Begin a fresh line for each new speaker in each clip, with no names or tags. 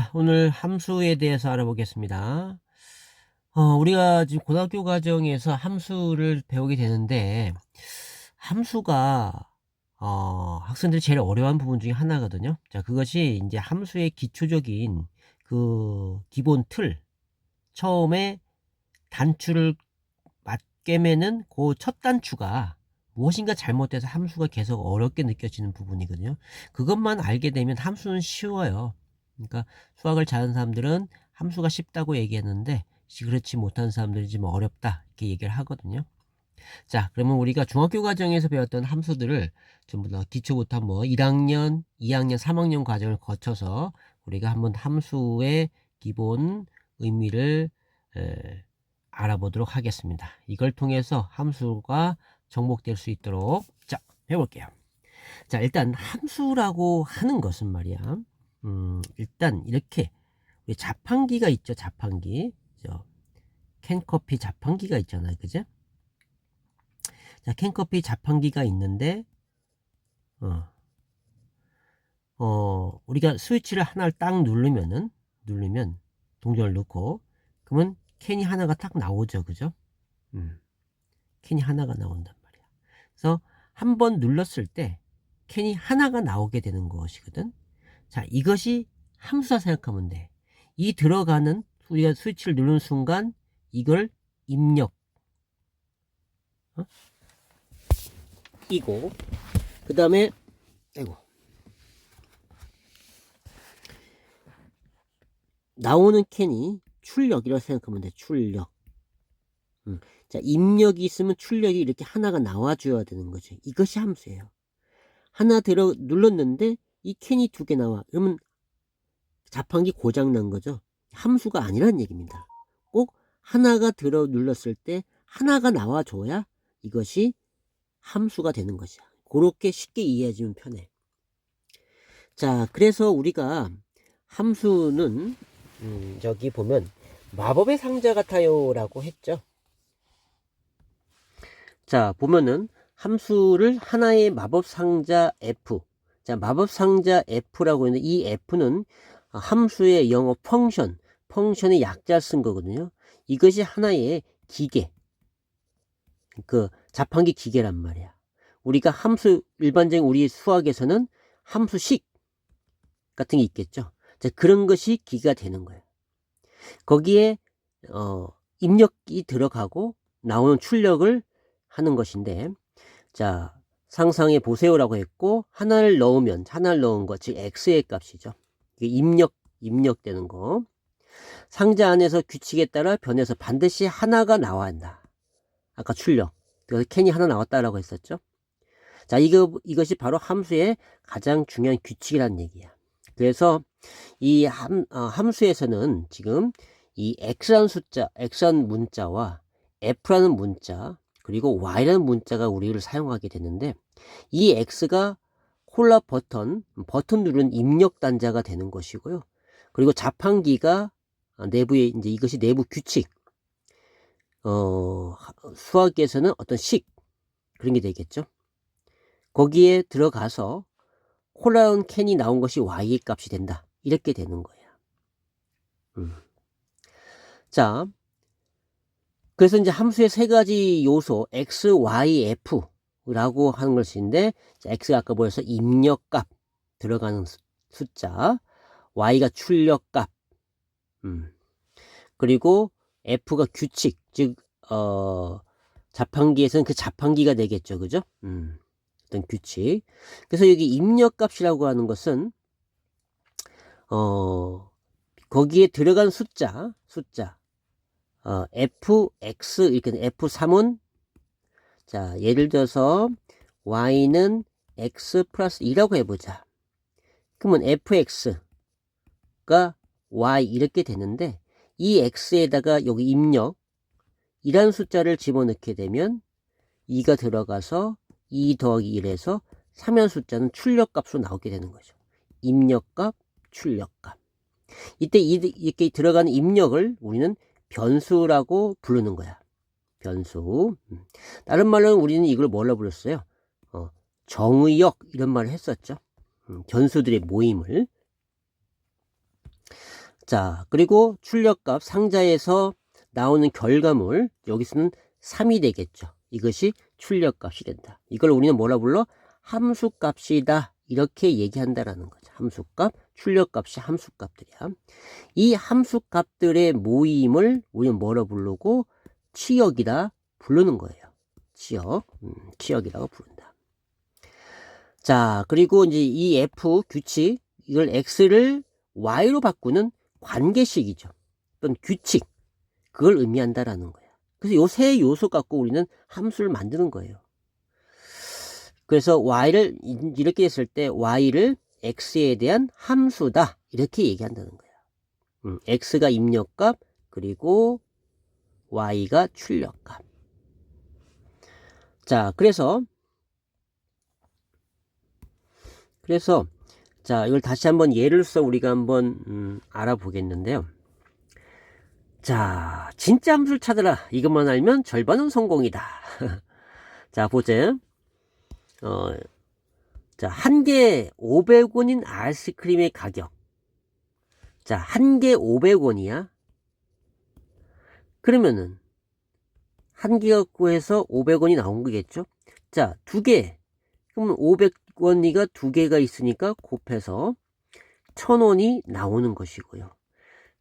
자, 오늘 함수에 대해서 알아보겠습니다. 우리가 지금 고등학교 과정에서 함수를 배우게 되는데, 함수가, 학생들이 제일 어려워하는 부분 중에 하나거든요. 자, 그것이 이제 함수의 기초적인 그 기본 틀, 처음에 단추를 맞게매는 그 첫 단추가 무엇인가 잘못돼서 함수가 계속 어렵게 느껴지는 부분이거든요. 그것만 알게 되면 함수는 쉬워요. 그러니까 수학을 잘하는 사람들은 함수가 쉽다고 얘기했는데 그렇지 못한 사람들은 좀 어렵다 이렇게 얘기를 하거든요. 자, 그러면 우리가 중학교 과정에서 배웠던 함수들을 전부 다 기초부터 한번 1학년, 2학년, 3학년 과정을 거쳐서 우리가 한번 함수의 기본 의미를 알아보도록 하겠습니다. 이걸 통해서 함수가 정복될 수 있도록 자, 해볼게요. 자, 일단 함수라고 하는 것은 말이야. 일단 이렇게 우리 자판기가 있죠. 자판기. 캔커피 자판기가 있잖아요. 그죠? 자, 캔커피 자판기가 있는데 우리가 스위치를 하나를 딱 누르면 동전을 넣고 그러면 캔이 하나가 딱 나오죠. 그죠? 캔이 하나가 나온단 말이야. 그래서 한 번 눌렀을 때 캔이 하나가 나오게 되는 것이거든. 자, 이것이 함수라 생각하면 돼. 이 들어가는 우리가 스위치를 누르는 순간 이걸 입력 이고 그 다음에 나오는 캔이 출력이라고 생각하면 돼. 출력. 자, 입력이 있으면 출력이 이렇게 하나가 나와줘야 되는 거죠. 이것이 함수예요. 하나 눌렀는데 이 캔이 두 개 나와. 그러면 자판기 고장 난 거죠. 함수가 아니란 얘기입니다. 꼭 하나가 눌렀을 때 하나가 나와줘야 이것이 함수가 되는 것이야. 그렇게 쉽게 이해해주면 편해. 자, 그래서 우리가 함수는 저기 보면 마법의 상자 같아요 라고 했죠. 자, 보면은 함수를 하나의 마법 상자 F. 자, 마법 상자 F라고 했는데 이 F는 함수의 영어 펑션의 약자를 쓴 거거든요. 이것이 하나의 기계, 그 자판기 기계란 말이야. 우리가 함수 일반적인 우리 수학에서는 함수식 같은 게 있겠죠. 자, 그런 것이 기계가 되는 거예요. 거기에 입력이 들어가고 나오는 출력을 하는 것인데, 자, 상상해 보세요라고 했고 하나를 넣은 것, 즉 x의 값이죠. 이게 입력되는 거. 상자 안에서 규칙에 따라 변해서 반드시 하나가 나와야 한다. 아까 출력. 그래서 캔이 하나 나왔다라고 했었죠. 자, 이것이 바로 함수의 가장 중요한 규칙이라는 얘기야. 그래서 이 함수에서는 지금 이 x라는 문자와 f라는 문자, 그리고 y라는 문자가 우리를 사용하게 되는데, 이 x가 콜라 버튼 누르는 입력 단자가 되는 것이고요. 그리고 자판기가 내부에 이제 이것이 내부 규칙, 수학에서는 어떤 식, 그런 게 되겠죠. 거기에 들어가서 콜라운 캔이 나온 것이 y의 값이 된다. 이렇게 되는 거예요. 자, 그래서 이제 함수의 세 가지 요소 x, y, f라고 하는 것인데, x가 아까 보여서 입력값 들어가는 숫자, y가 출력값, 그리고 f가 규칙, 즉 자판기에서는 그 자판기가 되겠죠, 그죠? 어떤 규칙. 그래서 여기 입력값이라고 하는 것은 거기에 들어간 숫자 fx 이렇게 f3은 자, 예를 들어서 y는 x 플러스 2라고 해보자. 그러면 fx가 y 이렇게 되는데, 이 x에다가 여기 입력 이라는 숫자를 집어넣게 되면 2가 들어가서 2 더하기 1에서 3이라는 숫자는 출력값으로 나오게 되는 거죠. 입력값, 출력값. 이때 이렇게 들어가는 입력을 우리는 변수라고 부르는 거야. 변수. 다른 말로는 우리는 이걸 뭘로 불렀어요? 정의역 이런 말을 했었죠. 변수들의 모임을. 자, 그리고 출력값 상자에서 나오는 결과물, 여기서는 3이 되겠죠. 이것이 출력값이 된다. 이걸 우리는 뭐라 불러? 함수값이다. 이렇게 얘기한다라는 거죠. 함수값, 출력값이 함수값들이야. 이 함수값들의 모임을 우리는 뭐라 부르고? 치역이라 부르는 거예요. 치역, 치역이라고 부른다. 자, 그리고 이제 이 F 규칙, 이걸 X를 Y로 바꾸는 관계식이죠. 어떤 규칙, 그걸 의미한다라는 거야. 그래서 요 세 요소 갖고 우리는 함수를 만드는 거예요. 그래서 Y를 이렇게 했을 때 Y를 X에 대한 함수다. 이렇게 얘기한다는 거야. X가 입력값, 그리고 Y가 출력값. 자, 그래서 자, 이걸 다시 한번 예를서 우리가 한번 알아보겠는데요. 자, 진짜 함수를 찾으라. 이것만 알면 절반은 성공이다. 자, 보세요. 자, 한 개 500원인 아이스크림의 가격. 자, 한 개 500원이야. 그러면은 한 개 갖고 해서 500원이 나온 거겠죠? 자, 두 개. 그러면 500원이가 두 개가 있으니까 곱해서 1000원이 나오는 것이고요.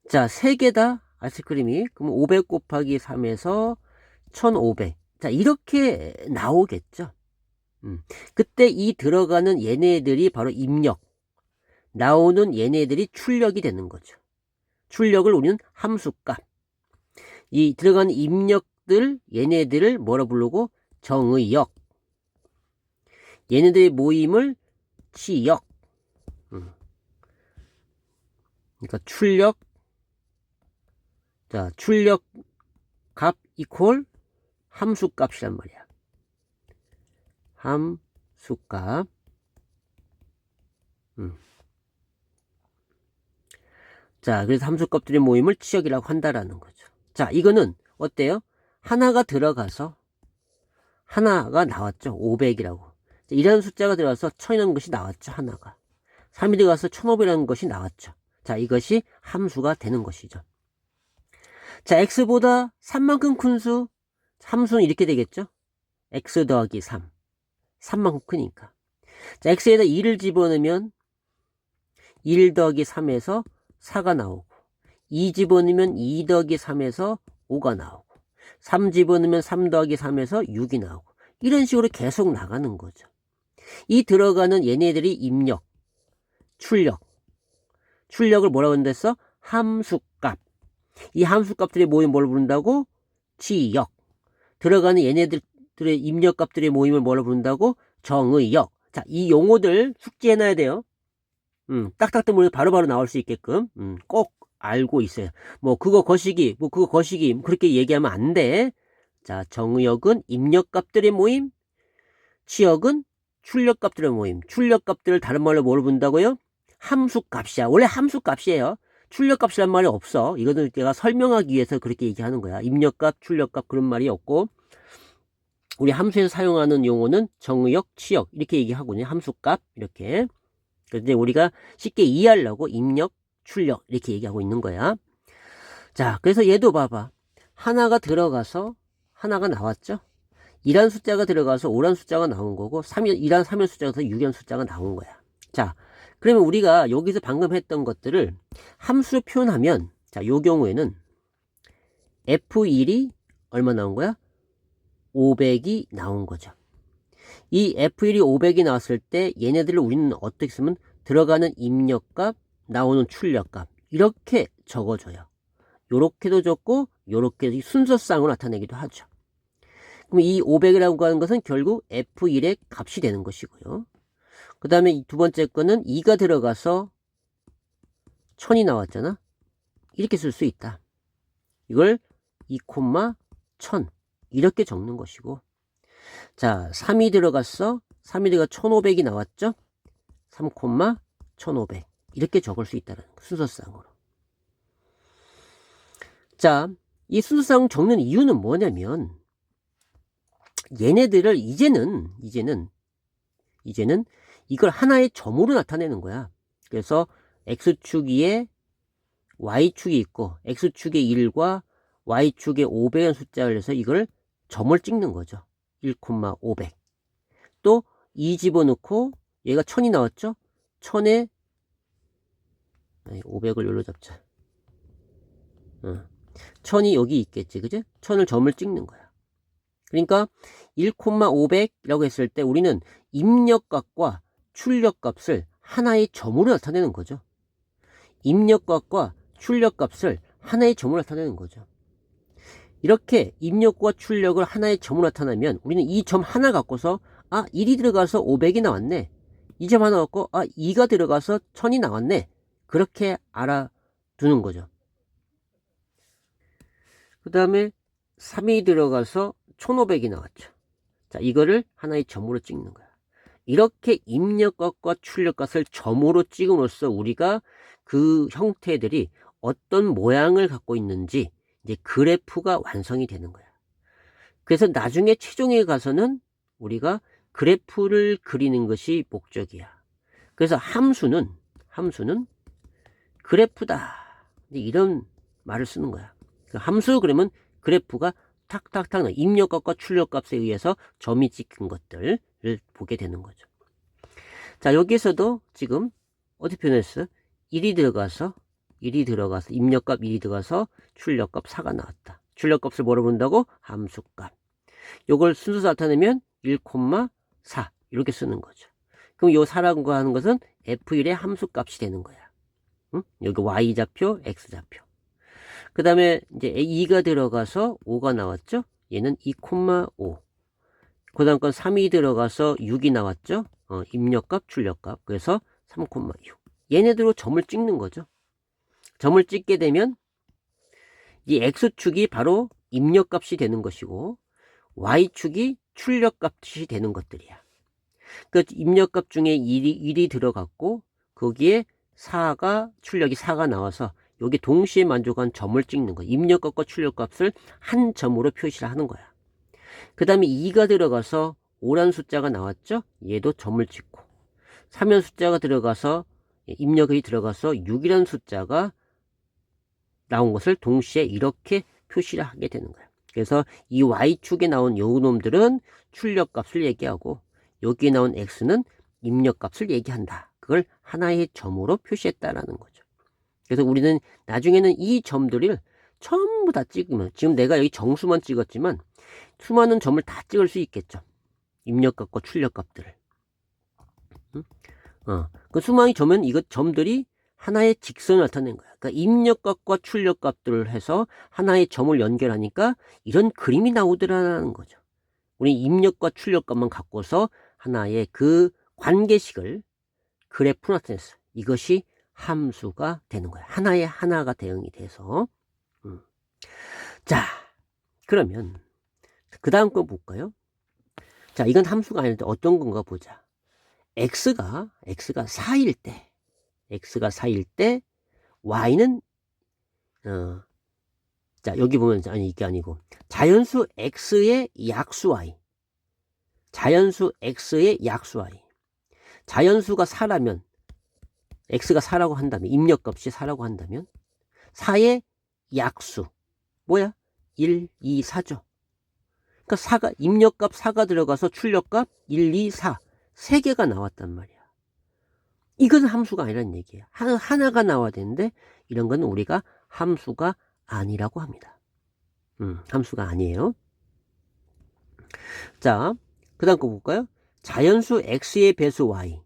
자, 세 개다 아이스크림이. 그럼 500 곱하기 3에서 1500. 자, 이렇게 나오겠죠? 그때 이 들어가는 얘네들이 바로 입력. 나오는 얘네들이 출력이 되는 거죠. 출력을 우리는 함수값. 이 들어가는 입력들, 얘네들을 뭐라 부르고? 정의역. 얘네들의 모임을 치역. 그러니까 출력. 자, 출력 값 이퀄 함수값이란 말이야. 함수값. 자, 그래서 함수값들의 모임을 치역이라고 한다라는 거죠. 자, 이거는 어때요? 하나가 들어가서 하나가 나왔죠. 500이라고. 이라는 숫자가 들어가서 1000이라는 것이 나왔죠. 하나가. 3이 들어가서 1500이라는 것이 나왔죠. 자, 이것이 함수가 되는 것이죠. 자, x보다 3만큼 큰 수, 함수는 이렇게 되겠죠. x 더하기 3. 3만큼 크니까. 자, x에다 2를 집어넣으면 1 더하기 3에서 4가 나오고, 2 집어넣으면 2 더하기 3에서 5가 나오고, 3 집어넣으면 3 더하기 3에서 6이 나오고, 이런 식으로 계속 나가는 거죠. 이 들어가는 얘네들이 입력, 출력을 뭐라고 한댔어? 함수값. 이 함수값들의 모임 뭘 부른다고? 치역. 들어가는 얘네들의 입력값들의 모임을 뭐라고 부른다고? 정의역. 자, 이 용어들 숙지해놔야 돼요. 딱딱 뜨면 바로바로 나올 수 있게끔 꼭 알고 있어요. 뭐 그거 거시기 그렇게 얘기하면 안 돼. 자, 정의역은 입력값들의 모임, 치역은 출력값들의 모임. 출력값들을 다른 말로 뭐로 부른다고요? 함수값이야. 원래 함수값이에요. 출력값이란 말이 없어. 이거는 내가 설명하기 위해서 그렇게 얘기하는 거야. 입력값, 출력값 그런 말이 없고, 우리 함수에서 사용하는 용어는 정의역, 치역 이렇게 얘기하거든요. 함수값 이렇게. 그런데 우리가 쉽게 이해하려고 입력, 출력 이렇게 얘기하고 있는 거야. 자, 그래서 얘도 봐봐. 하나가 들어가서 하나가 나왔죠. 2란 숫자가 들어가서 5란 숫자가 나온 거고, 2란 3연 숫자가 서 6연 숫자가 나온 거야. 자, 그러면 우리가 여기서 방금 했던 것들을 함수로 표현하면, 자, 요 경우에는 F1이 얼마 나온 거야? 500이 나온 거죠. 이 F1이 500이 나왔을 때 얘네들을 우리는 어떻게 쓰면 들어가는 입력값, 나오는 출력값 이렇게 적어줘요. 요렇게도 적고 요렇게 순서상으로 나타내기도 하죠. 그럼 이 500이라고 하는 것은 결국 F1의 값이 되는 것이고요. 그 다음에 두 번째 거는 2가 들어가서 1000이 나왔잖아. 이렇게 쓸 수 있다. 이걸 2, 1000 이렇게 적는 것이고, 자, 3이 들어갔어. 3이 들어가 1500이 나왔죠. 3, 1500 이렇게 적을 수 있다는 거, 순서상으로. 자, 이 순서상 적는 이유는 뭐냐면, 얘네들을 이제는 이걸 하나의 점으로 나타내는 거야. 그래서 x축 위에 y축이 있고 x축에 1과 y축에 500이라는 숫자를 해서 이걸 점을 찍는 거죠. 1,500. 또 2 집어넣고 얘가 1000이 나왔죠? 1000에 500을 여기로 잡자. 1000이 여기 있겠지, 그지? 1000을 점을 찍는 거야. 그러니까 1,500이라고 했을 때 우리는 입력값과 출력값을 하나의 점으로 나타내는 거죠. 입력값과 출력값을 하나의 점으로 나타내는 거죠. 이렇게 입력과 출력을 하나의 점으로 나타내면 우리는 이 점 하나 갖고서 1이 들어가서 500이 나왔네. 이 점 하나 갖고 2가 들어가서 1000이 나왔네. 그렇게 알아두는 거죠. 그 다음에 3이 들어가서 1500이 나왔죠. 자, 이거를 하나의 점으로 찍는 거야. 이렇게 입력값과 출력값을 점으로 찍음으로써 우리가 그 형태들이 어떤 모양을 갖고 있는지 이제 그래프가 완성이 되는 거야. 그래서 나중에 최종에 가서는 우리가 그래프를 그리는 것이 목적이야. 그래서 함수는 그래프다. 이런 말을 쓰는 거야. 함수 그러면 그래프가 탁탁탁 입력값과 출력값에 의해서 점이 찍힌 것들을 보게 되는 거죠. 자, 여기서도 지금 어떻게 표현했어? 1이 들어가서 입력값 1이 들어가서 출력값 4가 나왔다. 출력값을 뭐로 본다고? 함수값. 요걸 순서 나타내면 1,4 이렇게 쓰는 거죠. 그럼 요 4라고 하는 것은 F1의 함수값이 되는 거야. 응? 여기 Y좌표, X좌표. 그 다음에 이제 2가 들어가서 5가 나왔죠? 얘는 2,5. 그 다음 건 3이 들어가서 6이 나왔죠? 입력값, 출력값. 그래서 3,6. 얘네들로 점을 찍는 거죠. 점을 찍게 되면 이 X축이 바로 입력값이 되는 것이고 Y축이 출력값이 되는 것들이야. 그 입력값 중에 1이 들어갔고 거기에 출력이 4가 나와서 여기 동시에 만족한 점을 찍는 거야. 입력값과 출력값을 한 점으로 표시를 하는 거야. 그 다음에 2가 들어가서 5라는 숫자가 나왔죠? 얘도 점을 찍고 3이라는 숫자가 들어가서 입력이 들어가서 6이라는 숫자가 나온 것을 동시에 이렇게 표시를 하게 되는 거야. 그래서 이 Y축에 나온 요 놈들은 출력값을 얘기하고 여기에 나온 X는 입력값을 얘기한다. 그걸 하나의 점으로 표시했다라는 거죠. 그래서 우리는 나중에는 이 점들을 전부 다 찍으면 지금 내가 여기 정수만 찍었지만 수많은 점을 다 찍을 수 있겠죠. 입력값과 출력값들을. 그 수많은 점은 이것 점들이 하나의 직선을 나타낸 거야. 그러니까 입력값과 출력값들을 해서 하나의 점을 연결하니까 이런 그림이 나오더라는 거죠. 우리 입력과 출력값만 갖고서 하나의 그 관계식을 그래프로 나타냈어요. 이것이 함수가 되는 거야. 하나의 하나가 대응이 돼서. 자, 그러면 그 다음 거 볼까요? 자, 이건 함수가 아닌데 어떤 건가 보자. x가 4일 때 y는 자, 여기 보면 이게 아니고 자연수 x의 약수 y. 자연수 x의 약수 y. 자연수가 4라면 x가 4라고 한다면 입력값이 4라고 한다면 4의 약수 뭐야? 1, 2, 4죠. 그러니까 입력값 4가 들어가서 출력값 1, 2, 4 3개가 나왔단 말이야. 이건 함수가 아니라는 얘기야. 하나가 나와야 되는데 이런 건 우리가 함수가 아니라고 합니다. 함수가 아니에요. 자, 그 다음 거 볼까요? 자연수 x의 배수 y.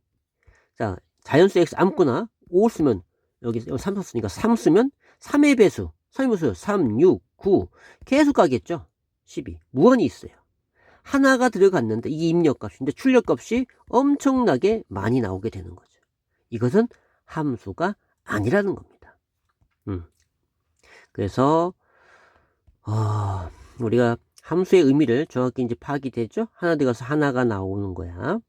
자, 자연수 x 아무거나 5 쓰면 여기 3 썼으니까 3 쓰면 3의 배수. 3의 배수 3, 6, 9 계속 가겠죠. 12. 무한히 있어요. 하나가 들어갔는데 이게 입력값인데 출력값이 엄청나게 많이 나오게 되는 거죠. 이것은 함수가 아니라는 겁니다. 그래서 우리가 함수의 의미를 정확히 이제 파악이 되죠. 하나 들어가서 하나가 나오는 거야.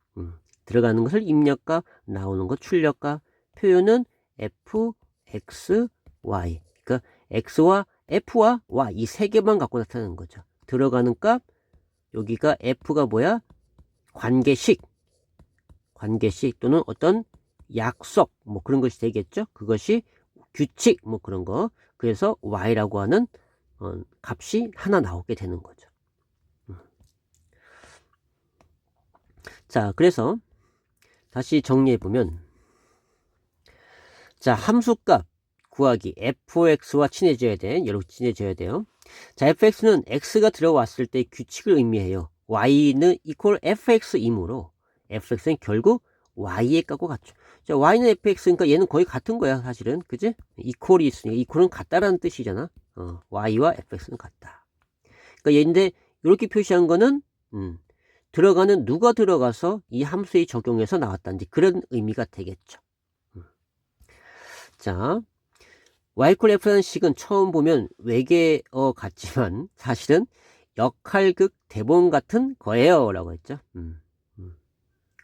들어가는 것을 입력값, 나오는 것 출력값. 표현은 f, x, y. 그러니까 x와 f와 y 이 세 개만 갖고 나타나는 거죠. 들어가는 값, 여기가 f가 뭐야? 관계식 또는 어떤 약속 뭐 그런 것이 되겠죠. 그것이 규칙 뭐 그런 거. 그래서 y라고 하는 값이 하나 나오게 되는 거죠. 자, 그래서 다시 정리해 보면, 자, 함수값 구하기 fx와 친해져야 돼. 이렇게 친해져야 돼요. 자, fx는 x가 들어왔을 때 규칙을 의미해요. y는 equal fx이므로 fx는 결국 y의 값과 같죠. 자, y는 fx니까 얘는 거의 같은 거야, 사실은. 그지? equal이 있으니까 equal은 같다라는 뜻이잖아. y와 fx는 같다. 그러니까 얘인데 이렇게 표시한 거는 들어가는 누가 들어가서 이 함수에 적용해서 나왔다는지 그런 의미가 되겠죠. 자, y equal f라는 식은 처음 보면 외계어 같지만 사실은 역할극 대본 같은 거예요 라고 했죠.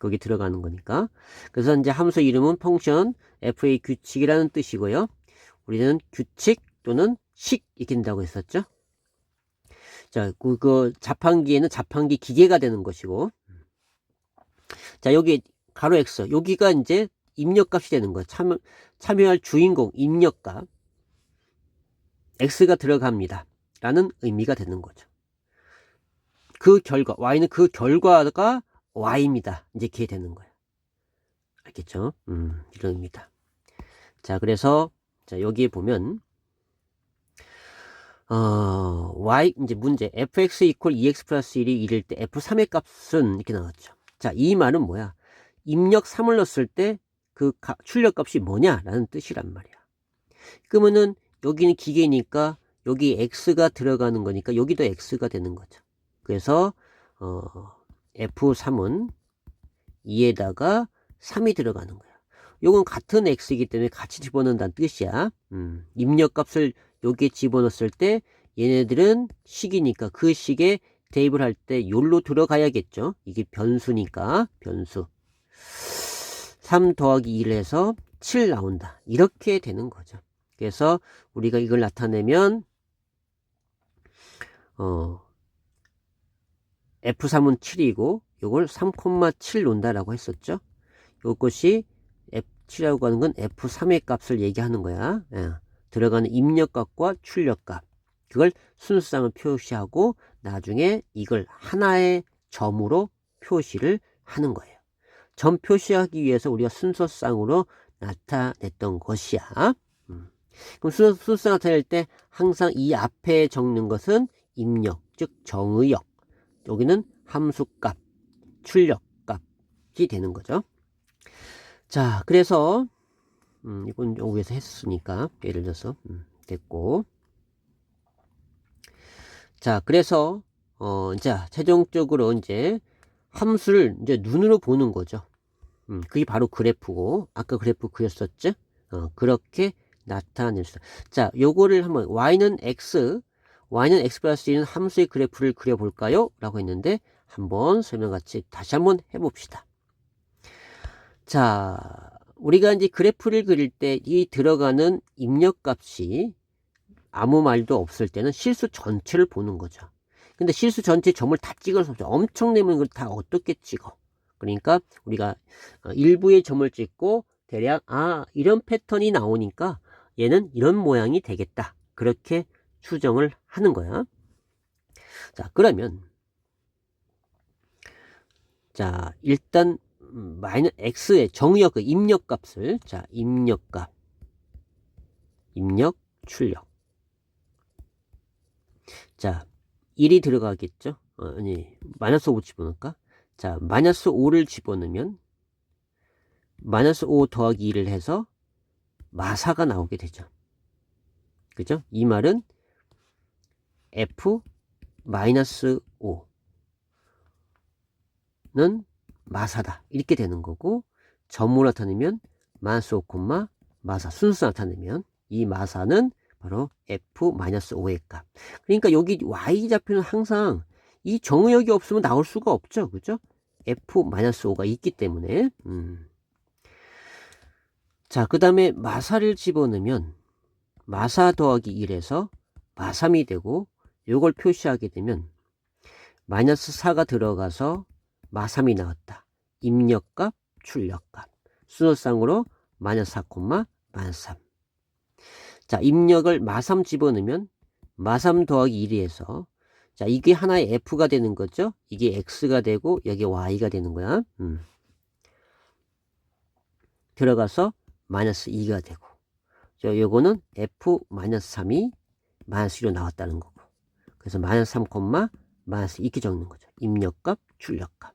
거기 들어가는 거니까. 그래서 이제 함수 이름은 펑션 f의 규칙이라는 뜻이고요. 우리는 규칙 또는 식 익힌다고 했었죠. 자, 그 자판기에는 자판기 기계가 되는 것이고, 자, 여기 가로 x, 여기가 이제 입력값이 되는 거예요. 참여할 주인공 입력값 x가 들어갑니다 라는 의미가 되는 거죠. 그 결과 y는 그 결과가 y입니다. 이제 이렇게 되는 거예요. 알겠죠? 이런 의미다. 자, 그래서 자, 여기에 보면 y 이제 문제 fx equal 2x 플러스 1이 1일 때 f3의 값은 이렇게 나왔죠. 자, 이 말은 뭐야? 입력 3을 넣었을 때 그 출력값이 뭐냐라는 뜻이란 말이야. 그러면은 여기는 기계니까 여기 x가 들어가는 거니까 여기도 x가 되는 거죠. 그래서 f3은 2에다가 3이 들어가는 거야. 요건 같은 x이기 때문에 같이 집어넣는다는 뜻이야. 입력값을 여기에 집어넣었을 때 얘네들은 식이니까 그 식에 대입을 할 때 요로 들어가야겠죠. 이게 변수니까 변수. 3 더하기 1 해서 7 나온다. 이렇게 되는 거죠. 그래서 우리가 이걸 나타내면 F3은 7이고 요걸 3,7 논다라고 했었죠. 요것이 F7이라고 하는 건 F3의 값을 얘기하는 거야. 들어가는 입력값과 출력값. 그걸 순수상을 표시하고 나중에 이걸 하나의 점으로 표시를 하는 거예요. 점 표시하기 위해서 우리가 순서쌍으로 나타냈던 것이야. 그럼 순서쌍 나타낼 때 항상 이 앞에 적는 것은 입력, 즉 정의역. 여기는 함수값, 출력값이 되는 거죠. 자, 그래서 이건 여기에서 했으니까 예를 들어서 됐고. 자, 그래서 자, 최종적으로 이제 함수를 이제 눈으로 보는 거죠. 그게 바로 그래프고, 아까 그래프 그렸었죠? 그렇게 나타낼 수. 자, 요거를 한번, y는 x 플러스 1은 함수의 그래프를 그려볼까요? 라고 했는데, 한번 설명같이 다시 한번 해봅시다. 자, 우리가 이제 그래프를 그릴 때 이 들어가는 입력값이 아무 말도 없을 때는 실수 전체를 보는 거죠. 근데 실수 전체 점을 다 찍을 수 없죠. 엄청 내면 그걸 다 어떻게 찍어? 그러니까 우리가 일부의 점을 찍고 대략 이런 패턴이 나오니까 얘는 이런 모양이 되겠다. 그렇게 추정을 하는 거야. 자, 그러면 자, 일단 마이너스 x의 정의역 그 입력값을 자, 입력값 입력 출력 자, 1이 들어가겠죠? 아니, 마이너스 5 집어넣을까? 자, 마이너스 5를 집어넣으면 마이너스 5 더하기 2를 해서 마사가 나오게 되죠. 그죠? 이 말은 f 마이너스 5는 마사다. 이렇게 되는 거고, 점으로 나타내면 마이너스 5, 마사 순수 나타내면 이 마사는 바로 f-5의 값. 그러니까 여기 y좌표는 항상 이 정의역이 없으면 나올 수가 없죠. 그죠? f-5가 있기 때문에. 자, 그 다음에 마사를 집어넣으면 마사 더하기 1에서 마3이 되고 요걸 표시하게 되면 마이너스 4가 들어가서 마3이 나왔다. 입력값, 출력값. 순서상으로 마이너스 4, 마이너스 3. 자, 입력을 마3 집어넣으면 마3 더하기 1이 해서 자, 이게 하나의 F가 되는 거죠. 이게 X가 되고 여기 Y가 되는 거야. 들어가서 마이너스 2가 되고 요거는 F-3이 마이너스 1로 나왔다는 거고 그래서 마이너스 3, 마이너스 2 이렇게 적는 거죠. 입력값, 출력값.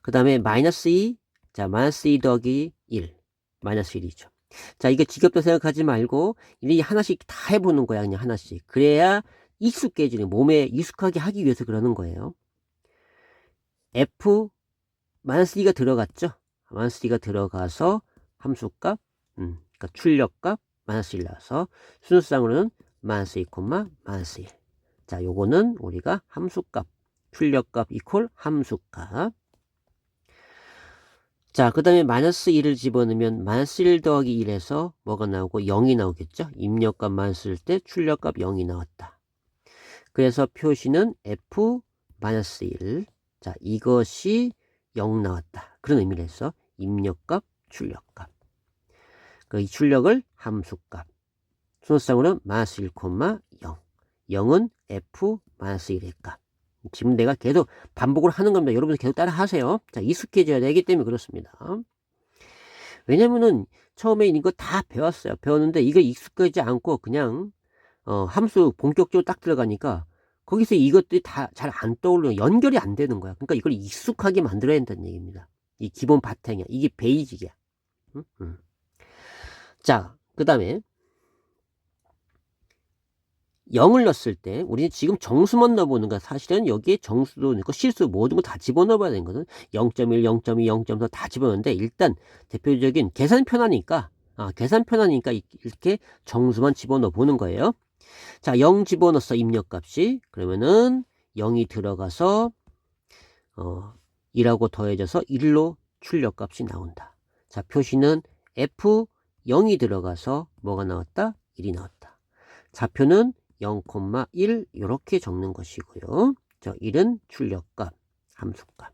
그 다음에 마이너스 2, 자, 마이너스 2 더하기 1, 마이너스 1이죠. 자, 이거 지겹다 생각하지 말고 이 하나씩 다 해보는 거야. 그냥 하나씩. 그래야 익숙해지는, 몸에 익숙하게 하기 위해서 그러는 거예요. F, 마이너스 2가 들어갔죠. 마이너스 2가 들어가서 함수값, 그러니까 출력값, 마이너스 1 나와서 순서상으로는 마이너스 2, 마이너스 1. 자, 요거는 우리가 함수값, 출력값 이퀄 함수값. 자, 그 다음에 마이너스 1을 집어넣으면 마이너스 1 더하기 1에서 뭐가 나오고 0이 나오겠죠. 입력값 마이너스 1 때 출력값 0이 나왔다. 그래서 표시는 F 마이너스 1. 자, 이것이 0 나왔다. 그런 의미를 해서 입력값, 출력값. 이 출력을 함수값. 순서상으로는 마이너스 1, 0. 0은 F 마이너스 1의 값. 지금 내가 계속 반복을 하는 겁니다. 여러분들 계속 따라 하세요. 자, 익숙해져야 되기 때문에 그렇습니다. 왜냐면은 처음에 이거 다 배웠어요. 배웠는데 이거 익숙하지 않고 그냥 함수 본격적으로 딱 들어가니까 거기서 이것들이 다 잘 안 떠오르는 연결이 안 되는 거야. 그러니까 이걸 익숙하게 만들어야 된다는 얘기입니다. 이 기본 바탕이야. 이게 베이직이야. 자, 그 다음에 0을 넣었을 때 우리는 지금 정수만 넣어보는 거야. 사실은 여기에 정수도 넣고 실수 모든 거 다 집어넣어봐야 되는 거든. 0.1, 0.2, 0.4 다 집어넣는데 일단 대표적인 계산 편하니까 이렇게 정수만 집어넣어 보는 거예요. 자, 0 집어넣었어. 입력값이. 그러면은 0이 들어가서 1하고 더해져서 1로 출력값이 나온다. 자, 표시는 F 0이 들어가서 뭐가 나왔다? 1이 나왔다. 좌표는 0,1 이렇게 적는 것이고요. 저 1은 출력값, 함수값.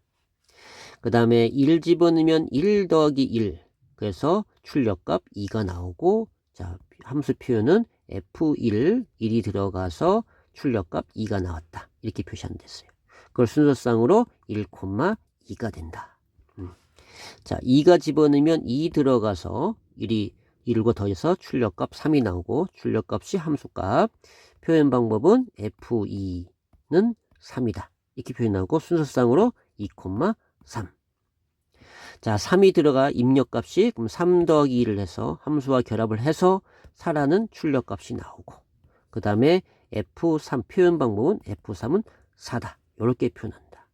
그 다음에 1 집어넣으면 1 더하기 1. 그래서 출력값 2가 나오고 자, 함수 표현은 F1, 1이 들어가서 출력값 2가 나왔다. 이렇게 표시하면 됐어요. 그걸 순서상으로 1,2가 된다. 자, 2가 집어넣으면 2 들어가서 1과 더해서 출력값 3이 나오고 출력값이 함수값. 표현 방법은 F2는 3이다. 이렇게 표현하고 순서상으로 2,3. 자, 3이 들어가 입력값이 그럼 3 더하기 2를 해서 함수와 결합을 해서 4라는 출력값이 나오고 그 다음에 F3 표현 방법은 F3은 4다. 이렇게 표현한다.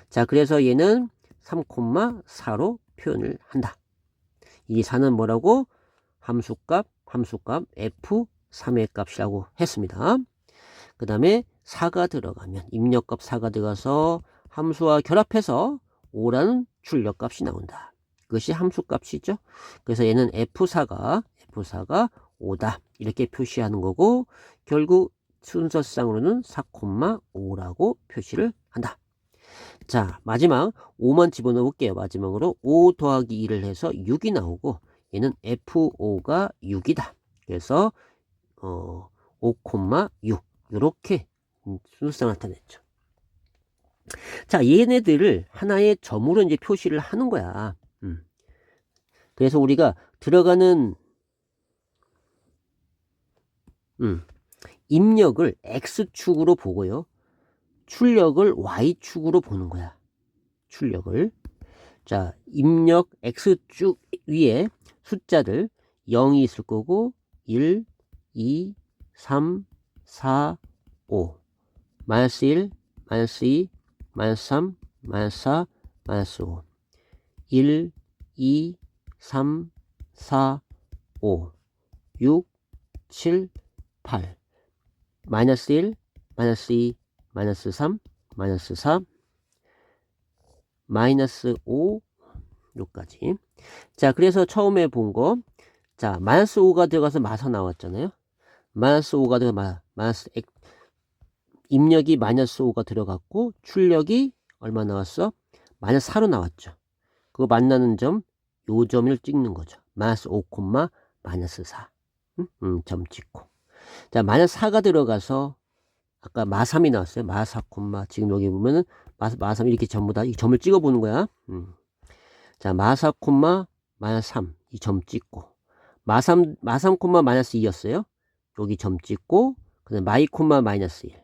자, 그래서 얘는 3,4로 표현을 한다. 이 4는 뭐라고? 함수값 F3의 값이라고 했습니다. 그 다음에 4가 들어가면 입력값 4가 들어가서 함수와 결합해서 5라는 출력값이 나온다. 그것이 함수값이죠. 그래서 얘는 F4가 5다. 이렇게 표시하는 거고 결국 순서상으로는 4,5라고 표시를 한다. 자, 마지막 5만 집어넣어 볼게요. 마지막으로 5 더하기 2를 해서 6이 나오고 얘는 F5가 6이다. 그래서 5,6 이렇게 순서상 나타냈죠. 자, 얘네들을 하나의 점으로 이제 표시를 하는 거야. 그래서 우리가 들어가는 입력을 X축으로 보고요. 출력을 Y축으로 보는 거야. 출력을. 자, 입력 X축 위에 숫자들 0이 있을 거고 1, 2, 3, 4, 5 마이너스 1, 마이너스 2, 마이너스 3, 마이너스 4, 마이너스 5 1, 2, 3, 4, 5 6, 7, 8 마이너스 1, 마이너스 2, 마이너스 3, 마이너스 4 마이너스 5 요까지. 자, 그래서 처음에 본 거, 자, 마이너스 5가 들어가서 마사 나왔잖아요. 마이너스 5가 들어가 입력이 마이너스 5가 들어갔고 출력이 얼마 나왔어? 마이너스 4로 나왔죠. 그거 만나는 점, 요 점을 찍는 거죠. 마이너스 5, 마이너스 4. 점 찍고. 자, 만약 4가 들어가서 아까 마3이 나왔어요. 마4 콤마 지금 여기 보면은 마3 이렇게 전부 다 이 점을 찍어 보는 거야. 자, 마4 콤마 마이너스 3 이 점 찍고, 마3 콤마 마이너스 2였어요. 여기 점 찍고, 그다음 마이 콤마 마이너스 1,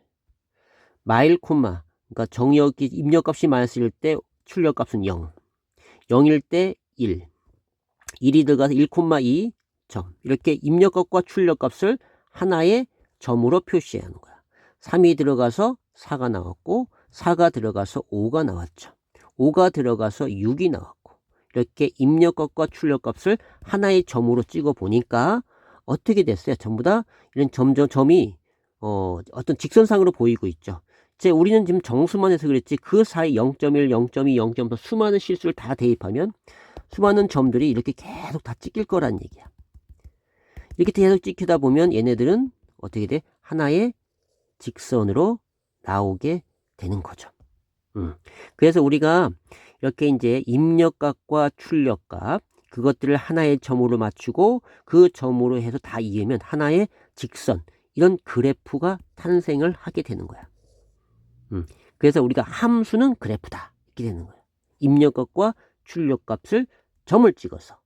마일 콤마, 그러니까 정의역이 입력값이 마이너스 1일 때 출력값은 0, 0일 때 1, 1이 들어가서 1 콤마 2 점, 이렇게 입력값과 출력값을 하나의 점으로 표시해야 하는 거야. 3이 들어가서 4가 나왔고, 4가 들어가서 5가 나왔죠. 5가 들어가서 6이 나왔고, 이렇게 입력값과 출력값을 하나의 점으로 찍어 보니까 어떻게 됐어요? 전부 다 이런 점이 어떤 직선상으로 보이고 있죠. 우리는 지금 정수만 해서 그랬지, 그 사이 0.1, 0.2, 0.4 수많은 실수를 다 대입하면 수많은 점들이 이렇게 계속 다 찍힐 거란 얘기야. 이렇게 계속 찍히다 보면 얘네들은 어떻게 돼? 하나의 직선으로 나오게 되는 거죠. 그래서 우리가 이렇게 이제 입력값과 출력값, 그것들을 하나의 점으로 맞추고 그 점으로 해서 다 이으면 하나의 직선, 이런 그래프가 탄생을 하게 되는 거야. 그래서 우리가 함수는 그래프다, 이렇게 되는 거야. 입력값과 출력값을 점을 찍어서.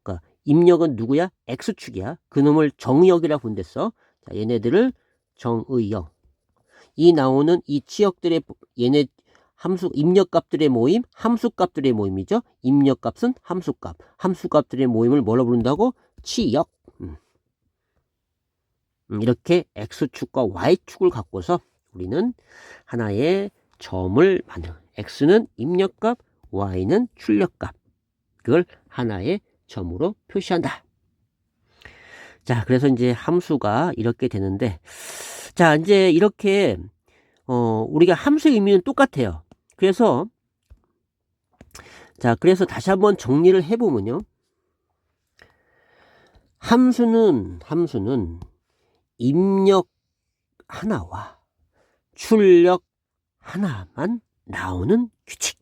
그러니까 입력은 누구야? X축이야. 그놈을 정의역이라고 본댔어. 자, 얘네들을 정의역. 이 나오는 이 치역들의 얘네 함수, 입력값들의 모임, 함수값들의 모임이죠. 입력값은 함수값, 함수값들의 모임을 뭐라 부른다고? 치역. 이렇게 X축과 Y축을 갖고서 우리는 하나의 점을 만들어. X는 입력값, Y는 출력값. 그걸 하나의 점으로 표시한다. 자, 그래서 이제 함수가 이렇게 되는데, 자, 이제 이렇게 우리가 함수의 의미는 똑같아요. 그래서 다시 한번 정리를 해보면요. 함수는 입력 하나와 출력 하나만 나오는 규칙.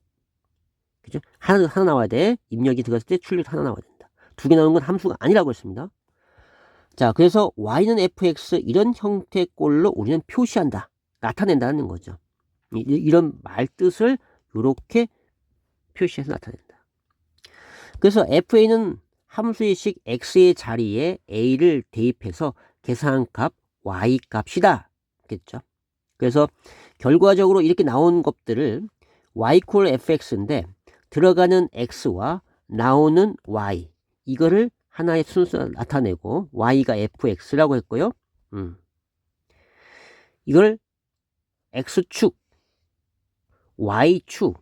그죠? 하나 나와야 돼. 입력이 들어갔을 때 출력 하나 나와야 된다. 두 개 나오는 건 함수가 아니라고 했습니다. 자, 그래서 y는 fx 이런 형태꼴로 우리는 표시한다. 나타낸다는 거죠. 이런 말뜻을 이렇게 표시해서 나타낸다. 그래서 fa는 함수의 식 x의 자리에 a를 대입해서 계산한 값 y 값이다. 겠죠. 그래서 결과적으로 이렇게 나온 것들을 y 콜 fx인데 들어가는 x와 나오는 y, 이거를 하나의 순서를 나타내고 y가 fx라고 했고요. 이걸 x축, y축,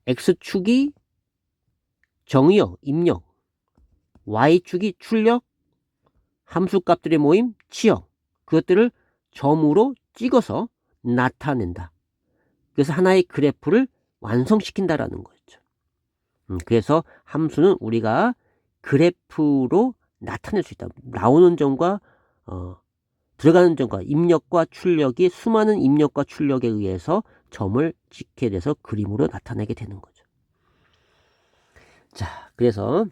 x축이 정의역, 입력, y축이 출력, 함수값들의 모임, 치역, 그것들을 점으로 찍어서 나타낸다. 그래서 하나의 그래프를 완성시킨다라는 거죠. 그래서 함수는 우리가 그래프로 나타낼 수 있다. 나오는 점과 들어가는 점과 입력과 출력이 수많은 입력과 출력에 의해서 점을 찍게 돼서 그림으로 나타내게 되는 거죠. 자, 그래서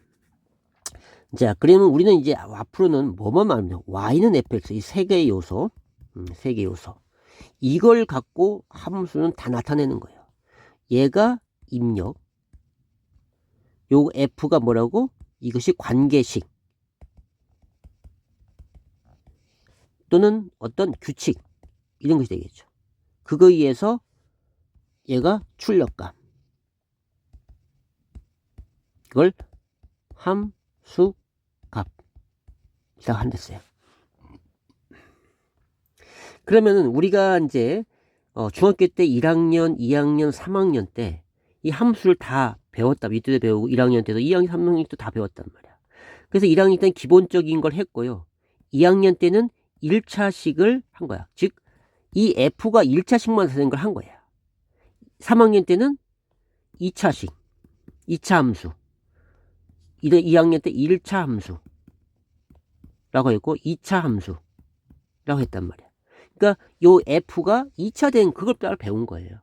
그러면 우리는 이제 앞으로는 뭐만 말하면 y는 fx, 이 세 개의 요소, 세 개의 요소, 이걸 갖고 함수는 다 나타내는 거예요. 얘가 입력, 요 f가 뭐라고? 이것이 관계식 또는 어떤 규칙, 이런 것이 되겠죠. 그거에 의해서 얘가 출력값, 그걸 함수값이라고 한댔어요. 그러면은 우리가 이제 중학교 때 1학년, 2학년, 3학년 때 이 함수를 다 배웠다. 밑에도 배우고 1학년 때도 2학년, 3학년 때도 다 배웠단 말이야. 그래서 1학년 때는 기본적인 걸 했고요. 2학년 때는 1차식을 한 거야. 즉, 이 F가 1차식만 되는 걸 한 거야. 3학년 때는 2차식, 2차 함수. 2학년 때 1차 함수라고 했고 2차 함수라고 했단 말이야. 그러니까 요 F가 2차 된 그걸 따로 배운 거예요.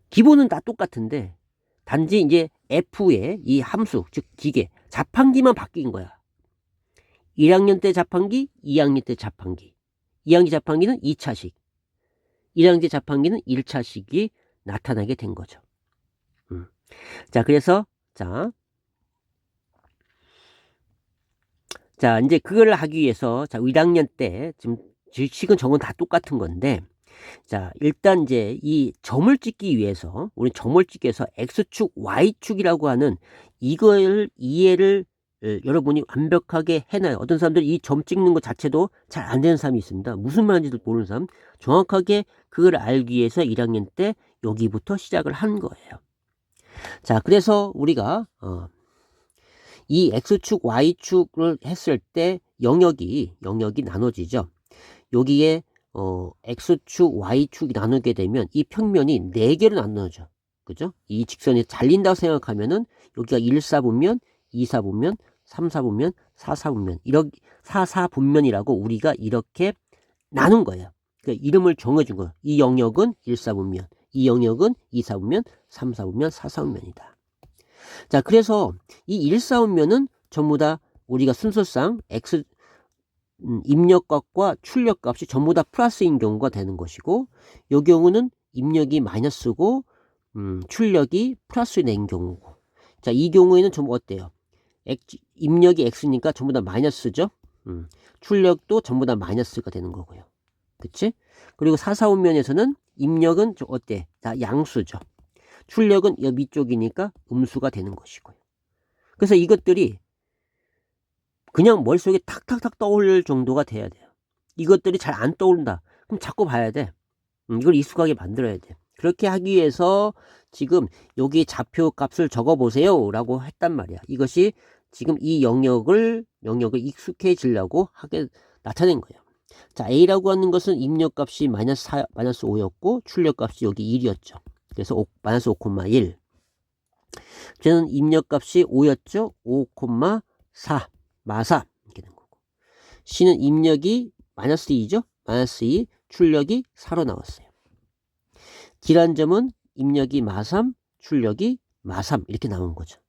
기본은 다 똑같은데 단지 이제 F의 이 함수, 즉 기계, 자판기만 바뀐 거야. 1학년 때 자판기, 2학년 때 자판기. 2학년 자판기는 2차식. 1학년 때 자판기는 1차식이 나타나게 된 거죠. 자, 그래서, 자, 이제 그걸 하기 위해서, 자, 1학년 때, 지금 식은 정은 다 똑같은 건데, 자, 일단 이제 이 점을 찍기 위해서, 우리 점을 찍기 위해서 X축, Y축이라고 하는 이걸 이해를 여러분이 완벽하게 해놔요. 어떤 사람들은 이 점 찍는 것 자체도 잘 안 되는 사람이 있습니다. 무슨 말인지도 모르는 사람. 정확하게 그걸 알기 위해서 1학년 때 여기부터 시작을 한 거예요. 자, 그래서 우리가 이 X축, Y축을 했을 때 영역이 나눠지죠. 여기에 X축, Y축이 나누게 되면 이 평면이 4개로 나눠져. 그죠? 이 직선이 잘린다고 생각하면은 여기가 1사분면, 2사분면, 3사분면, 4사분면, 이렇게 4사분면이라고 우리가 이렇게 나눈 거예요. 그러니까 이름을 정해준 거예요. 이 영역은 1사분면, 이 영역은 2사분면, 3사분면, 4사분면이다. 자, 그래서 이 1사분면은 전부 다 우리가 순서상 X 입력값과 출력값이 전부 다 플러스인 경우가 되는 것이고, 이 경우는 입력이 마이너스고 출력이 플러스인 경우고. 자, 이 경우에는 전부 어때요? 입력이 X니까 전부 다 마이너스죠. 출력도 전부 다 마이너스가 되는 거고요. 그치? 그리고 4사분면에서는 입력은 어때? 다 양수죠. 출력은 이 밑쪽이니까 음수가 되는 것이고요. 그래서 이것들이 그냥 머릿속에 탁탁탁 떠올 정도가 돼야 돼요. 이것들이 잘 안 떠오른다. 그럼 자꾸 봐야 돼. 이걸 익숙하게 만들어야 돼. 그렇게 하기 위해서 지금 여기 좌표 값을 적어보세요 라고 했단 말이야. 이것이 지금 이 영역을 익숙해지려고 하게 나타낸 거예요. 자, A라고 하는 것은 입력값이 마이너스 5였고 출력값이 여기 1이었죠. 그래서 마이너스 5,1. 저는 입력값이 5였죠. 5,4 마사 이렇게 된 거고. C는 입력이 마이너스 2죠. 마이너스 2, 출력이 4로 나왔어요. D란 점은 입력이 마3, 출력이 마3 이렇게 나온 거죠.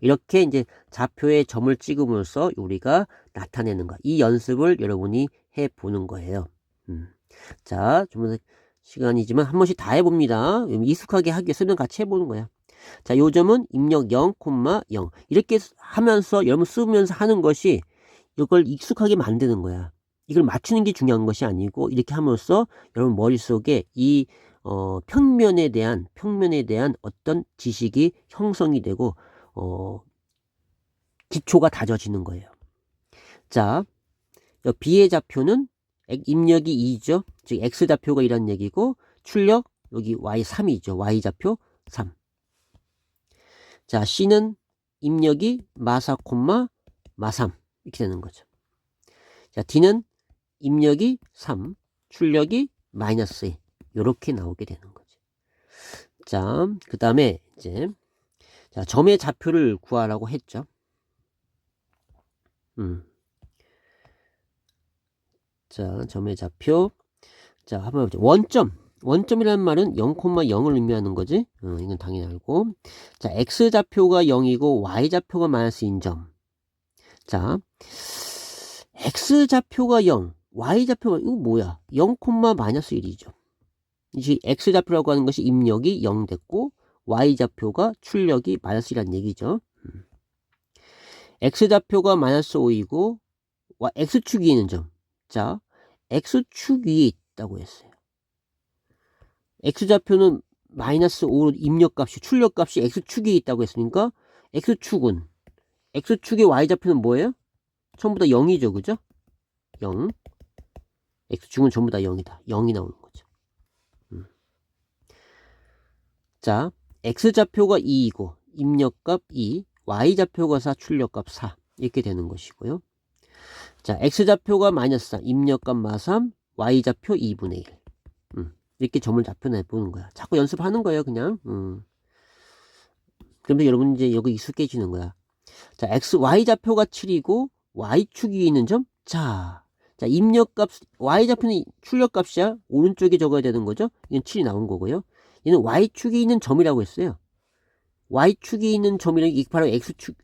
이렇게 이제 좌표에 점을 찍음으로써 우리가 나타내는 거. 이 연습을 여러분이 해보는 거예요. 자, 좀 시간이지만 한 번씩 다 해봅니다. 익숙하게 하기 위해서는 같이 해보는 거야. 자, 요 점은 입력 0,0 이렇게 하면서 여러분 쓰면서 하는 것이 이걸 익숙하게 만드는 거야. 이걸 맞추는 게 중요한 것이 아니고 이렇게 함으로써 여러분 머릿속에 이 평면에 대한 어떤 지식이 형성이 되고 기초가 다져지는 거예요. 자, B의 좌표는 입력이 2죠. 즉 X좌표가 이런 얘기고 출력 여기 Y3이죠. Y좌표 3. 자, C는 입력이 마4, 마3 이렇게 되는 거죠. 자, D는 입력이 3, 출력이 마이너스 2 이렇게 나오게 되는 거죠. 자, 그 다음에 이제 자, 점의 좌표를 구하라고 했죠. 자, 점의 좌표. 자, 한번 해보죠. 원점이라는 말은 0,0을 의미하는 거지. 이건 당연히 알고. 자, X좌표가 0이고 Y좌표가 마이너스인 점. 자, X좌표가 0, Y좌표가 이거 뭐야? 0, 마이너스 1이죠. 이제 X좌표라고 하는 것이 입력이 0 됐고 Y좌표가 출력이 마이너스 1이라는 얘기죠. X좌표가 마이너스 5이고 X축 위에 있는 점. 자, X축 위에 있다고 했어요. X좌표는 마이너스 5로 입력값이 출력값이 X축에 있다고 했으니까 X축의 Y좌표는 뭐예요? 전부 다 0이죠. 그죠? 0. X축은 전부 다 0이다. 0이 나오는 거죠. 자, X좌표가 2이고 입력값 2, Y좌표가 4, 출력값 4 이렇게 되는 것이고요. 자, X좌표가 마이너스 4, 입력값 마3, Y좌표 2분의 1. 이렇게 점을 좌표내 보는 거야. 자꾸 연습하는 거예요, 그냥. 그러면서 여러분 이제 여기 익숙해지는 거야. 자, Y좌표가 7이고 Y축이 있는 점. 자, 입력값, Y좌표는 출력값이야. 오른쪽에 적어야 되는 거죠. 이건 7이 나온 거고요. 얘는 Y축에 있는 점이라고 했어요. Y축에 있는 점이라는 게 바로 X축,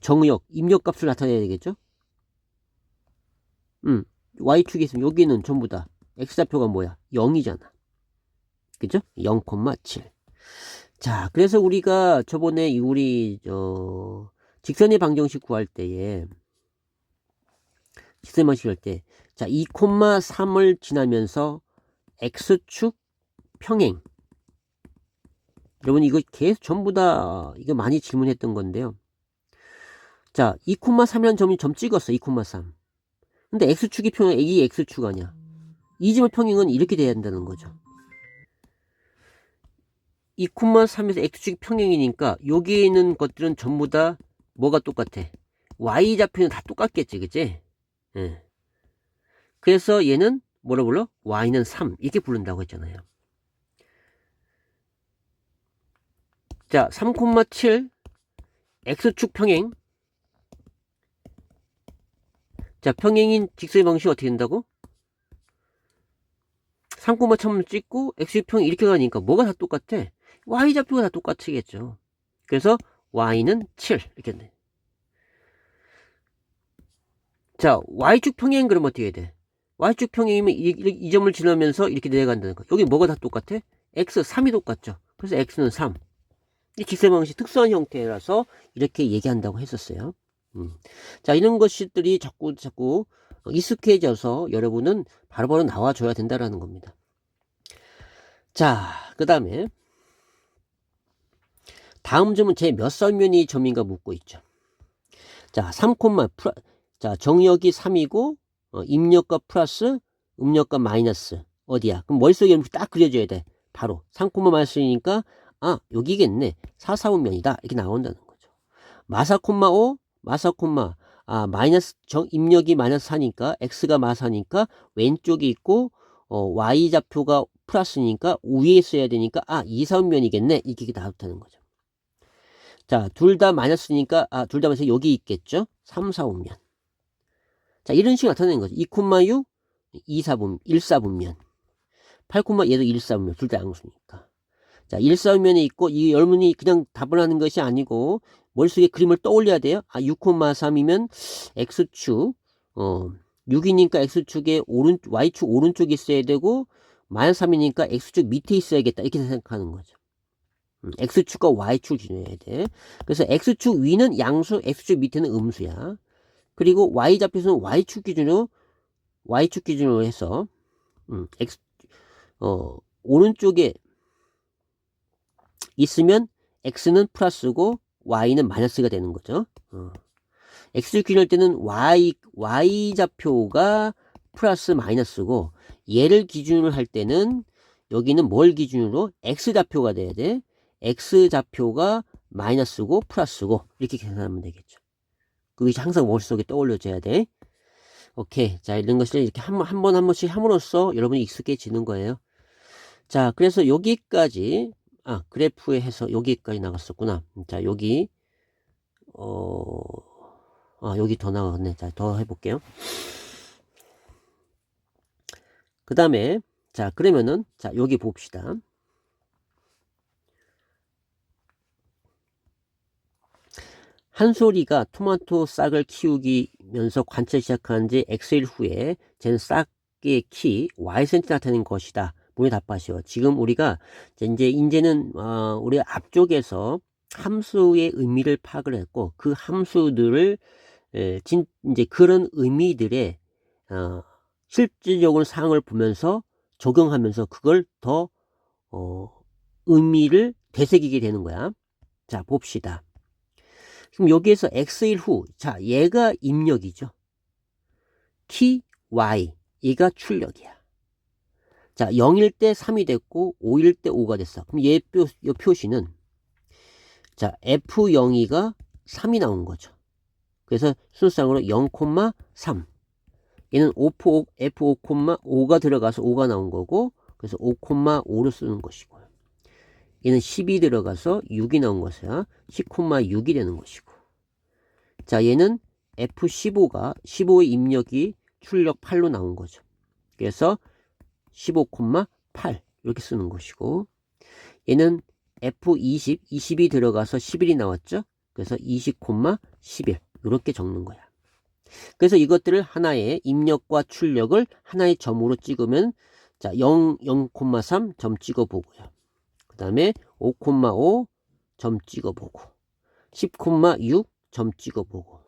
정의역, 입력값을 나타내야 되겠죠. y축이 있으면 여기는 전부 다 x좌표가 뭐야? 0이잖아. 그죠? 0,7. 자, 그래서 우리가 저번에 우리 직선의 방정식 구할 때에 직선의 방정식 할 때 자, 2,3을 지나면서 x축 평행. 여러분 이거 계속 전부 다 이거 많이 질문했던 건데요. 자, 2,3이라는 점 찍었어. 2,3. 근데 x축이 평행, 이 x축 아니야. 이 점의 평행은 이렇게 돼야 된다는 거죠. 2,3에서 x축이 평행이니까 여기에 있는 것들은 전부 다 뭐가 똑같아? y좌표는 다 똑같겠지, 그치? 예. 그래서 얘는 뭐라 불러? y는 3 이렇게 부른다고 했잖아요. 자, 3,7 x축 평행. 자, 평행인 직선의 방식이 어떻게 된다고? 3,3을 찍고 x축 평행 이렇게 가니까 뭐가 다 똑같아? y좌표가 다 똑같이겠죠. 그래서 y는 7 이렇게 돼. 자, y축 평행 그러면 어떻게 돼? y축 평행이면 이 점을 지나면서 이렇게 내려간다는 거. 여기 뭐가 다 똑같아? x 3이 똑같죠. 그래서 x는 3. 이 직선 방식 특수한 형태라서 이렇게 얘기한다고 했었어요. 자, 이런 것들이 자꾸 익숙해져서 여러분은 바로바로 나와줘야 된다라는 겁니다. 자, 그 다음에 다음 점은 제 몇 선면이 점인가 묻고 있죠. 자, 3, 자, 정역이 3이고 입력과 플러스 음력과 마이너스 어디야? 그럼 머릿속에 이렇게 딱 그려줘야 돼. 바로 3, 마이너스니까 아, 여기겠네. 4, 4분면이다. 이렇게 나온다는 거죠. 마사, 5, 마사, 마이너스, 입력이 마이너스 4니까, x가 마사니까, 왼쪽에 있고, y좌표가 플러스니까, 위에 써야 되니까, 아, 2, 4분면이겠네. 이렇게 나왔다는 거죠. 자, 둘 다 마이너스니까, 아, 둘 다 마이너스 여기 있겠죠? 3, 4분면. 자, 이런 식으로 나타내는 거죠. 2,6, 2, 4분면, 1, 4분면. 8, 얘도 1, 4분면. 둘 다 양수니까. 자, 1, 4분면에 있고, 이 여러분이 그냥 답을 하는 것이 아니고, 머릿속에 그림을 떠올려야 돼요. 아, 6,3이면 x축, 6이니까 x축에 y축 오른쪽에 있어야 되고, 마이너스 3이니까 x축 밑에 있어야겠다. 이렇게 생각하는 거죠. x축과 y축을 기준해야 돼. 그래서 x축 위는 양수, x축 밑에는 음수야. 그리고 y좌표에서는 y축 기준으로 해서, 오른쪽에 있으면 x는 플러스고 y는 마이너스가 되는 거죠. x를 기준할 때는 y좌표가 플러스 마이너스고 얘를 기준으로 할 때는 여기는 뭘 기준으로? x좌표가 돼야 돼. x좌표가 마이너스고 플러스고 이렇게 계산하면 되겠죠. 그것이 항상 머릿속에 떠올려져야 돼. 오케이. 자, 이런 것을 이렇게 한 번씩 함으로써 여러분이 익숙해지는 거예요. 자, 그래서 여기까지 그래프에 해서 여기까지 나갔었구나. 자, 여기 여기 더 나갔네. 자, 더 해볼게요. 그 다음에 자, 그러면은 자, 여기 봅시다. 한솔이가 토마토 싹을 키우면서 관찰 시작한 지 X일 후에 쟤는 싹의 키 Ycm 나타낸 것이다. 문에 답하시오. 지금 우리가 이제는 우리 앞쪽에서 함수의 의미를 파악을 했고 그 함수들을 이제 그런 의미들의 실질적으로 사항을 보면서 적용하면서 그걸 더 의미를 되새기게 되는 거야. 자, 봅시다. 그럼 여기에서 x일 후, 자, 얘가 입력이죠. 키 y, 얘가 출력이야. 자, 0일 때 3이 됐고 5일 때 5가 됐어. 그럼 얘 표시는 자, f02가 3이 나온 거죠. 그래서 순서상으로 0,3. 얘는 f5,5가 들어가서 5가 나온 거고 그래서 5,5로 쓰는 것이고요. 얘는 10이 들어가서 6이 나온 것이야. 10,6이 되는 것이고. 자, 얘는 F15의 입력이 출력 8로 나온 거죠. 그래서 15,8 이렇게 쓰는 것이고 얘는 F20이 들어가서 11이 나왔죠. 그래서 20,11 이렇게 적는 거야. 그래서 이것들을 하나의 입력과 출력을 하나의 점으로 찍으면 자, 0.3 점 찍어보고요. 그 다음에 5,5 점 찍어보고 10,6 점 찍어보고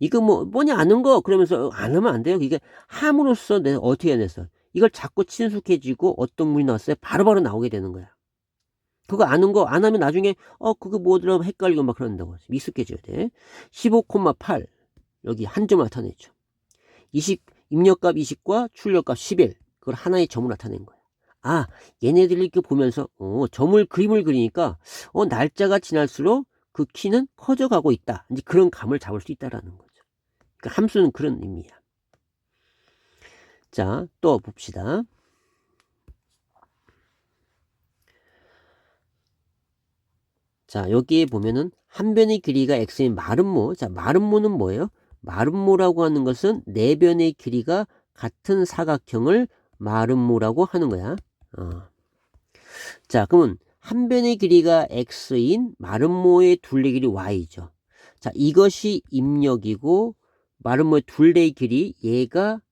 이거 뭐냐 아는 거 그러면서 안 하면 안 돼요. 이게 함으로써 내가 어떻게 해냈어? 이걸 자꾸 친숙해지고 어떤 문이 나왔어요? 바로바로 나오게 되는 거야. 그거 아는 거 안 하면 나중에 그거 뭐더라 헷갈리고 막 그런다고. 익숙해져야 돼. 15,8 여기 한 점을 나타내죠. 20 입력값 20과 출력값 11 그걸 하나의 점으로 나타낸 거야. 아, 얘네들이 이렇게 보면서 그림을 그리니까 날짜가 지날수록 그 키는 커져가고 있다. 이제 그런 감을 잡을 수 있다라는 거죠. 그러니까 함수는 그런 의미야. 자, 또 봅시다. 자, 여기에 보면은 한 변의 길이가 x인 마름모. 자, 마름모는 뭐예요? 마름모라고 하는 것은 네 변의 길이가 같은 사각형을 마름모라고 하는 거야. 자, 그러면 한 변의 길이가 x인 마름모의 둘레 길이 y죠. 자, 이것이 입력이고 마름모의 둘레의 길이 얘가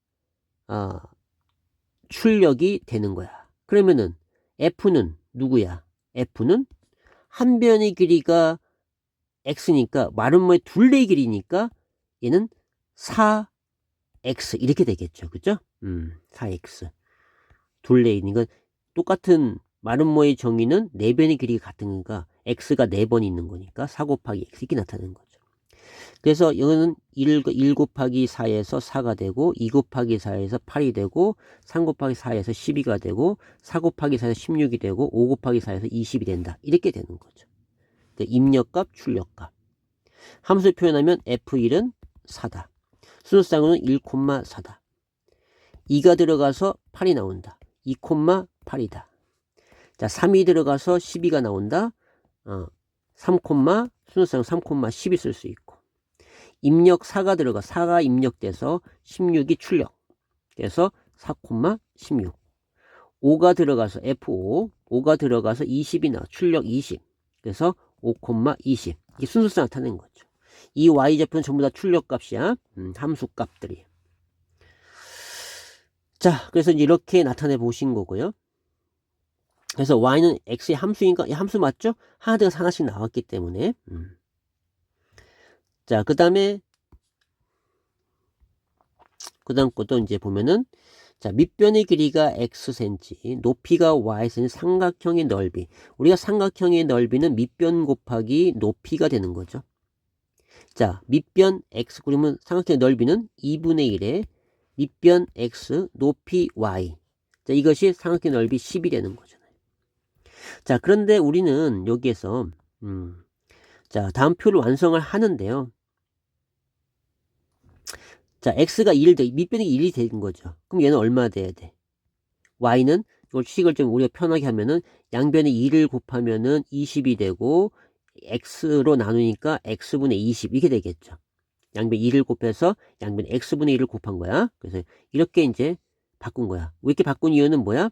출력이 되는 거야. 그러면은 f는 누구야? f는 한 변의 길이가 x니까 마름모의 둘레의 길이니까 얘는 4x 이렇게 되겠죠. 그죠? 4x 둘레 있는 건 똑같은 마름모의 정의는 4변의 길이가 같은 거니까 x가 4번 있는 거니까 4 곱하기 x 이렇게 나타나는 거죠. 그래서 이거는 1 곱하기 4에서 4가 되고 2 곱하기 4에서 8이 되고 3 곱하기 4에서 12가 되고 4 곱하기 4에서 16이 되고 5 곱하기 4에서 20이 된다. 이렇게 되는 거죠. 그러니까 입력값, 출력값. 함수 표현하면 F1은 4다. 순서상으로는 1,4다. 2가 들어가서 8이 나온다. 2,8이다. 자, 3이 들어가서 12가 나온다. 3, 순서상 3,10이 쓸 수 있고. 입력 4가 들어가 4가 입력돼서 16이 출력. 그래서 4,16. 5가 들어가서 F5. 5가 들어가서 20이 나와. 출력 20. 그래서 5,20. 이게 순서상 나타낸 거죠. 이 y좌표는 전부 다 출력값이야. 함수 값들이. 자, 그래서 이렇게 나타내 보신 거고요. 그래서 y는 x의 함수니까 이 함수 맞죠? 하나 들어가서 하나씩 나왔기 때문에. 자, 그 다음 것도 이제 보면은 자, 밑변의 길이가 xcm, 높이가 ycm, 삼각형의 넓이. 우리가 삼각형의 넓이는 밑변 곱하기 높이가 되는 거죠. 자, 밑변 x 그러면 삼각형의 넓이는 2분의 1에 밑변 x, 높이 y. 자, 이것이 삼각형의 넓이 10이 되는 거잖아요. 자, 그런데 우리는 여기에서 자, 다음 표를 완성을 하는데요. 자, x가 1 밑변이 1이 되는 거죠. 그럼 얘는 얼마 돼야 돼? y는 이걸 식을 좀 우리가 편하게 하면은 양변에 2를 곱하면은 20이 되고 x로 나누니까 x분의 20 이렇게 되겠죠. 양변 2를 곱해서 양변 x분의 1을 곱한 거야. 그래서 이렇게 이제 바꾼 거야. 이렇게 바꾼 이유는 뭐야?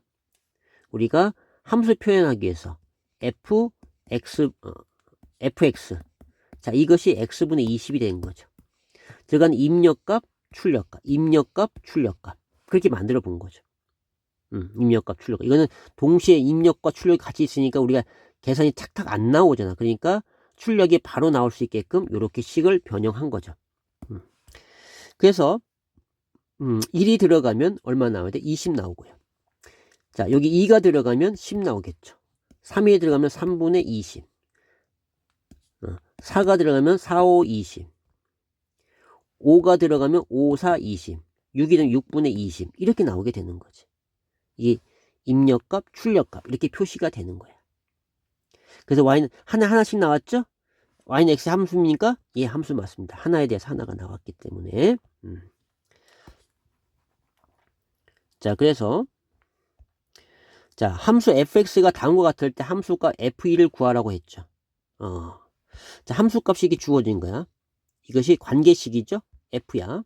우리가 함수 표현하기 위해서 fx 자, 이것이 x분의 20이 된 거죠. 들어간 입력값, 출력값, 입력값, 출력값. 그렇게 만들어 본 거죠. 입력값, 출력값. 이거는 동시에 입력과 출력이 같이 있으니까 우리가 계산이 탁탁 안 나오잖아. 그러니까 출력이 바로 나올 수 있게끔 이렇게 식을 변형한 거죠. 그래서 1이 들어가면 얼마 나와야 돼? 20 나오고요. 자, 여기 2가 들어가면 10 나오겠죠. 3이 들어가면 3분의 20. 4가 들어가면 4, 5, 20. 5가 들어가면 5, 4, 20. 6이 되면 6분의 20. 이렇게 나오게 되는 거지. 이게 입력값, 출력값 이렇게 표시가 되는 거야. 그래서 y는 하나씩 나왔죠? y는 x 함수입니까? 예, 함수 맞습니다. 하나에 대해서 하나가 나왔기 때문에. 자, 그래서 자, 함수 fx가 다음과 같을 때 함수값 f1을 구하라고 했죠. 자, 함수값이 이게 주어진 거야. 이것이 관계식이죠? f야.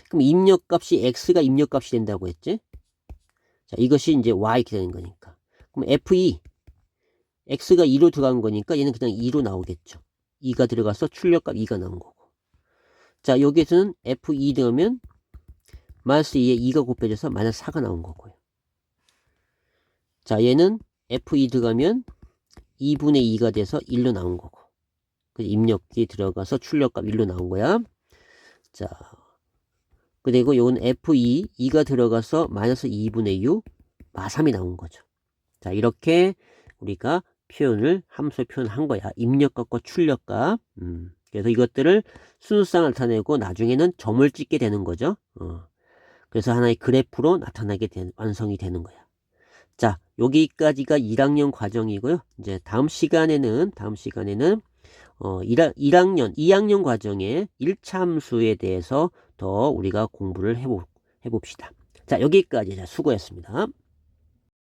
그럼 입력값이 x가 입력값이 된다고 했지? 자, 이것이 이제 y 이렇게 되는 거니까. 그럼 f2 x가 2로 들어간 거니까 얘는 그냥 2로 나오겠죠. 2가 들어가서 출력값 2가 나온 거고. 자, 여기에서는 F2 넣으면 마이너스 2에 2가 곱해져서 마이너스 4가 나온 거고요. 자, 얘는 F2 들어가면 2분의 2가 돼서 1로 나온 거고. 입력기 들어가서 출력값 1로 나온 거야. 자, 그리고 요건 F2, 2가 들어가서 마이너스 2분의 6, 마3이 나온 거죠. 자, 이렇게 우리가 함수의 표현을 한 거야. 입력값과 출력값. 그래서 이것들을 순수상 나타내고 나중에는 점을 찍게 되는 거죠. 그래서 하나의 그래프로 완성이 되는 거야. 자, 여기까지가 1학년 과정이고요. 이제 다음 시간에는 2학년 과정의 1차 함수에 대해서 더 우리가 공부를 해봅시다. 자, 여기까지 수고했습니다.